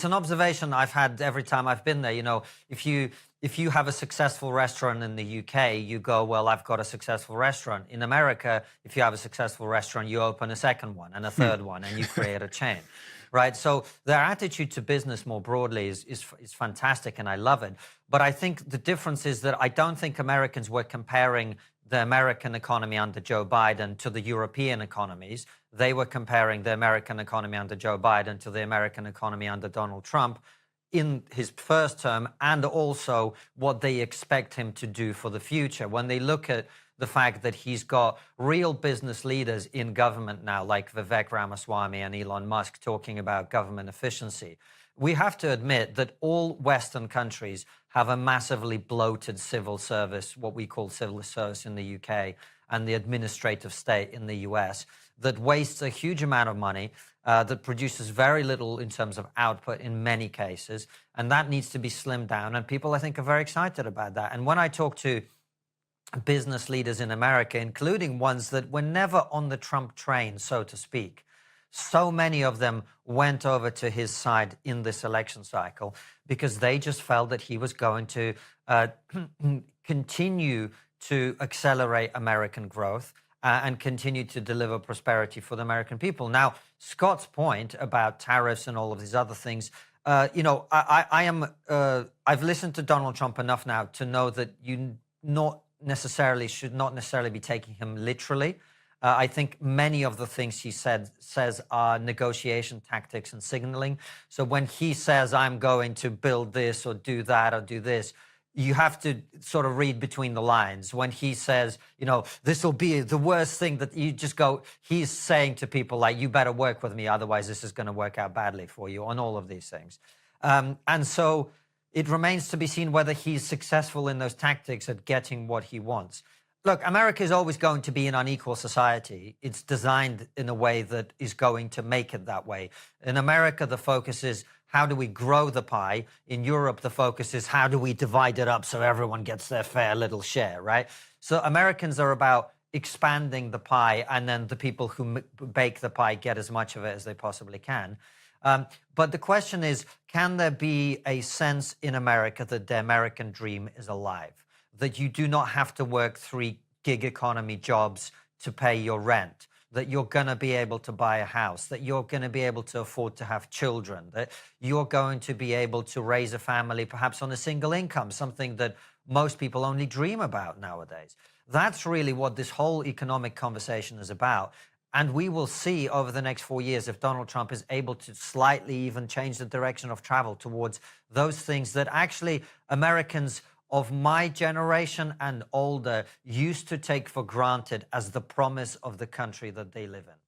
It's an observation I've had every time I've been there. If you have a successful restaurant in the UK, you go, well, I've got a successful restaurant. In America, if you have a successful restaurant, you open a second one and a third one, and you create a chain, right? So their attitude to business more broadly is fantastic, and I love it. But I think the difference is that I don't think Americans were comparing the American economy under Joe Biden to the European economies. They were comparing the American economy under Joe Biden to the American economy under Donald Trump in his first term, and also what they expect him to do for the future. When they look at the fact that he's got real business leaders in government now, like Vivek Ramaswamy and Elon Musk, talking about government efficiency, we have to admit that all Western countries have a massively bloated civil service, what we call civil service in the UK, and the administrative state in the US, that wastes a huge amount of money, that produces very little in terms of output in many cases, and that needs to be slimmed down. And people, I think, are very excited about that. And when I talk to business leaders in America, including ones that were never on the Trump train, so to speak, so many of them went over to his side in this election cycle because they just felt that he was going to continue to accelerate American growth and continue to deliver prosperity for the American people. Now, Scott's point about tariffs and all of these other things, I've listened to Donald Trump enough now to know that you should not necessarily be taking him literally. I think many of the things he says are negotiation tactics and signaling. So when he says, I'm going to build this or do that or do this, you have to sort of read between the lines. When he says, this will be the worst thing, that you just go, he's saying to people like, you better work with me, otherwise this is going to work out badly for you on all of these things. And so it remains to be seen whether he's successful in those tactics at getting what he wants. Look, America is always going to be an unequal society. It's designed in a way that is going to make it that way. In America, the focus is how do we grow the pie? In Europe, the focus is how do we divide it up so everyone gets their fair little share, right? So Americans are about expanding the pie, and then the people who bake the pie get as much of it as they possibly can. But the question is, can there be a sense in America that the American dream is alive? That you do not have to work 3 gig economy jobs to pay your rent, that you're going to be able to buy a house, that you're going to be able to afford to have children, that you're going to be able to raise a family perhaps on a single income, something that most people only dream about nowadays. That's really what this whole economic conversation is about. And we will see over the next 4 years if Donald Trump is able to slightly even change the direction of travel towards those things that actually Americans of my generation and older used to take for granted as the promise of the country that they live in.